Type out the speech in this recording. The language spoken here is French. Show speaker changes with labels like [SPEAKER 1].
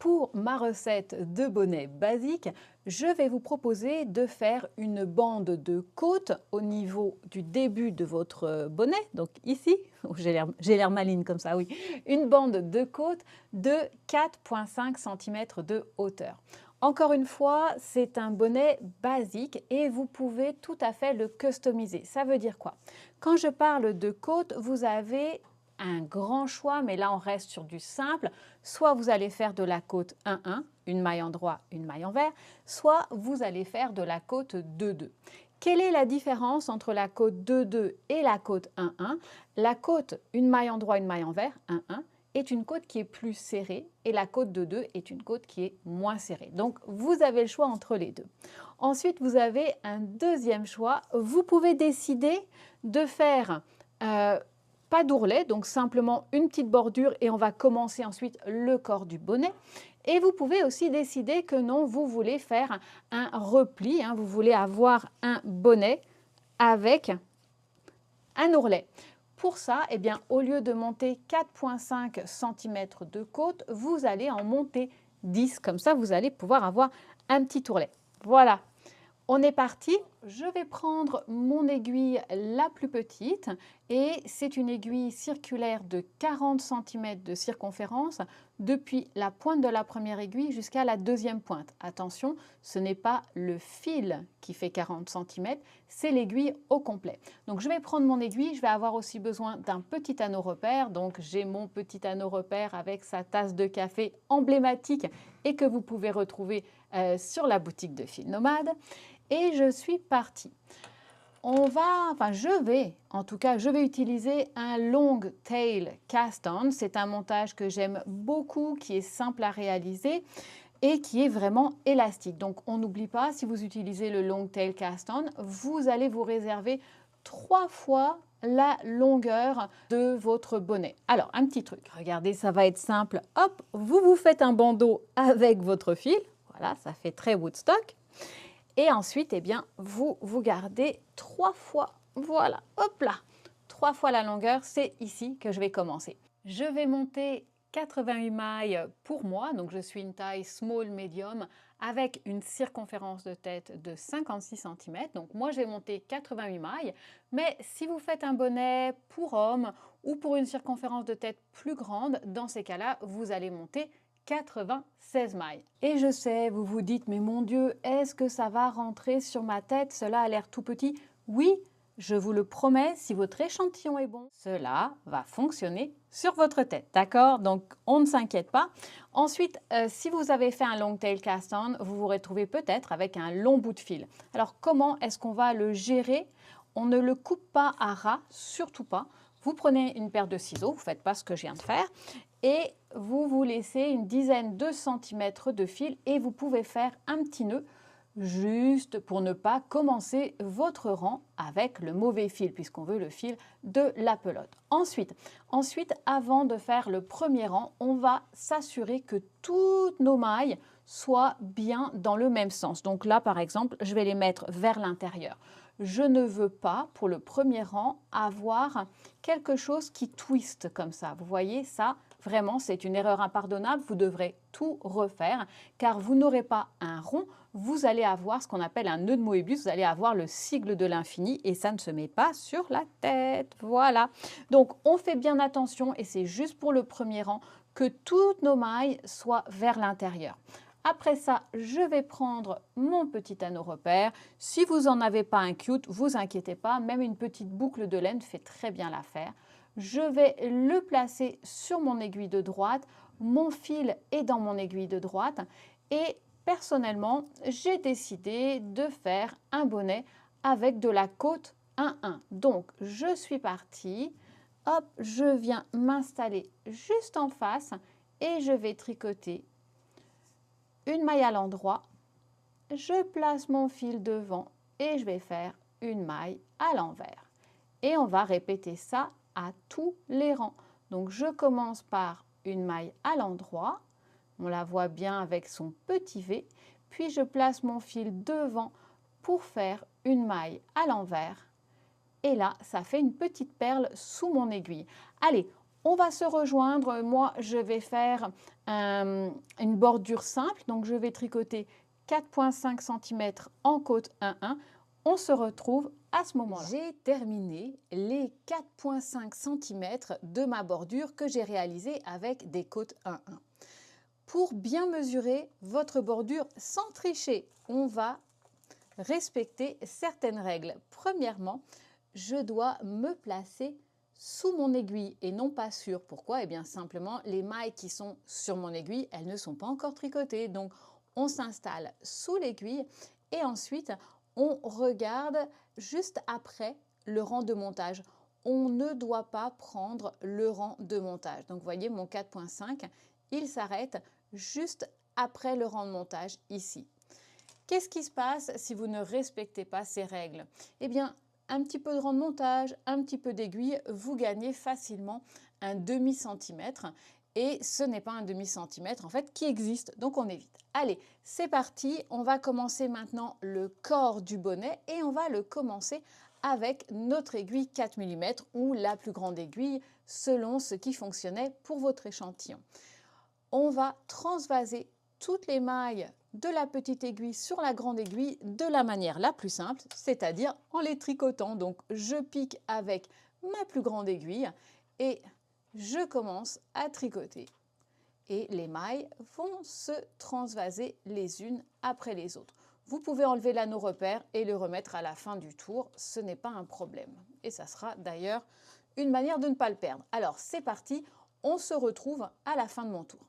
[SPEAKER 1] pour ma recette de bonnet basique, je vais vous proposer de faire une bande de côte au niveau du début de votre bonnet, donc ici, j'ai l'air maligne comme ça, oui, une bande de côte de 4,5 cm de hauteur. Encore une fois, c'est un bonnet basique et vous pouvez tout à fait le customiser. Ça veut dire quoi? Quand je parle de côte, vous avez un grand choix, mais là on reste sur du simple. Soit vous allez faire de la côte 1-1, une maille en droit, une maille en vert, soit vous allez faire de la côte 2-2. Quelle est la différence entre la côte 2-2 et la côte 1-1? La côte une maille en droit, une maille en vert, 1-1, est une côte qui est plus serrée et la côte 2-2 est une côte qui est moins serrée. Donc vous avez le choix entre les deux. Ensuite, vous avez un deuxième choix. Vous pouvez décider de faire pas d'ourlet, donc simplement une petite bordure et on va commencer ensuite le corps du bonnet. Et vous pouvez aussi décider que non, vous voulez faire un repli, vous voulez avoir un bonnet avec un ourlet. Pour ça, eh bien, au lieu de monter 4,5 cm de côte, vous allez en monter 10. Comme ça, vous allez pouvoir avoir un petit ourlet. Voilà. On est parti, je vais prendre mon aiguille la plus petite et c'est une aiguille circulaire de 40 cm de circonférence depuis la pointe de la première aiguille jusqu'à la deuxième pointe. Attention, ce n'est pas le fil qui fait 40 cm, c'est l'aiguille au complet. Donc je vais prendre mon aiguille, je vais avoir aussi besoin d'un petit anneau repère. Donc j'ai mon petit anneau repère avec sa tasse de café emblématique et que vous pouvez retrouver sur la boutique de Fil Nomade. Et je suis partie. Je vais utiliser un long tail cast on. C'est un montage que j'aime beaucoup, qui est simple à réaliser et qui est vraiment élastique. Donc on n'oublie pas, si vous utilisez le long tail cast on, vous allez vous réserver 3 fois la longueur de votre bonnet. Alors, un petit truc, regardez, ça va être simple. Hop, vous faites un bandeau avec votre fil. Voilà, ça fait très Woodstock. Et ensuite, eh bien, vous gardez 3 fois, voilà, hop là, 3 fois la longueur, c'est ici que je vais commencer. Je vais monter 88 mailles pour moi, donc je suis une taille small medium avec une circonférence de tête de 56 cm. Donc moi, j'ai monté 88 mailles, mais si vous faites un bonnet pour homme ou pour une circonférence de tête plus grande, dans ces cas-là, vous allez monter 96 mailles. Et je sais, vous vous dites, mais mon Dieu, est-ce que ça va rentrer sur ma tête? Cela a l'air tout petit. Oui, je vous le promets, si votre échantillon est bon, cela va fonctionner sur votre tête, d'accord? Donc, on ne s'inquiète pas. Ensuite, si vous avez fait un long tail cast on, vous vous retrouvez peut-être avec un long bout de fil. Alors, comment est-ce qu'on va le gérer? On ne le coupe pas à ras, surtout pas. Vous prenez une paire de ciseaux, vous ne faites pas ce que je viens de faire, et vous laissez une dizaine de centimètres de fil et vous pouvez faire un petit nœud juste pour ne pas commencer votre rang avec le mauvais fil puisqu'on veut le fil de la pelote. Ensuite, avant de faire le premier rang, on va s'assurer que toutes nos mailles soient bien dans le même sens. Donc là, par exemple, je vais les mettre vers l'intérieur. Je ne veux pas, pour le premier rang, avoir quelque chose qui twiste comme ça. Vous voyez, ça, vraiment, c'est une erreur impardonnable. Vous devrez tout refaire car vous n'aurez pas un rond. Vous allez avoir ce qu'on appelle un nœud de Moebius. Vous allez avoir le sigle de l'infini et ça ne se met pas sur la tête. Voilà. Donc, on fait bien attention et c'est juste pour le premier rang que toutes nos mailles soient vers l'intérieur. Après ça, je vais prendre mon petit anneau repère. Si vous n'en avez pas un cute, vous inquiétez pas, même une petite boucle de laine fait très bien l'affaire. Je vais le placer sur mon aiguille de droite. Mon fil est dans mon aiguille de droite. Et personnellement, j'ai décidé de faire un bonnet avec de la côte 1-1. Donc, je suis partie. Hop, je viens m'installer juste en face et je vais tricoter une maille à l'endroit, je place mon fil devant et je vais faire une maille à l'envers. Et on va répéter ça à tous les rangs. Donc je commence par une maille à l'endroit, on la voit bien avec son petit V, puis je place mon fil devant pour faire une maille à l'envers. Et là, ça fait une petite perle sous mon aiguille. Allez, On va se rejoindre. Moi, je vais faire une bordure simple. Donc, je vais tricoter 4,5 cm en côte 1,1. On se retrouve à ce moment-là. J'ai terminé les 4,5 cm de ma bordure que j'ai réalisée avec des côtes 1,1. Pour bien mesurer votre bordure sans tricher, on va respecter certaines règles. Premièrement, je dois me placer sous mon aiguille et non pas sur. Pourquoi? Eh bien simplement, les mailles qui sont sur mon aiguille, elles ne sont pas encore tricotées. Donc, on s'installe sous l'aiguille et ensuite, on regarde juste après le rang de montage. On ne doit pas prendre le rang de montage. Donc, vous voyez, mon 4,5, il s'arrête juste après le rang de montage ici. Qu'est-ce qui se passe si vous ne respectez pas ces règles? Eh bien, un petit peu de rang de montage, un petit peu d'aiguille, vous gagnez facilement un demi-centimètre. Et ce n'est pas un demi-centimètre en fait qui existe, donc on évite. Allez, c'est parti, on va commencer maintenant le corps du bonnet et on va le commencer avec notre aiguille 4 mm ou la plus grande aiguille selon ce qui fonctionnait pour votre échantillon. On va transvaser toutes les mailles de la petite aiguille sur la grande aiguille de la manière la plus simple, c'est-à-dire en les tricotant. Donc, je pique avec ma plus grande aiguille et je commence à tricoter. Et les mailles vont se transvaser les unes après les autres. Vous pouvez enlever l'anneau repère et le remettre à la fin du tour, ce n'est pas un problème. Et ça sera d'ailleurs une manière de ne pas le perdre. Alors, c'est parti, on se retrouve à la fin de mon tour.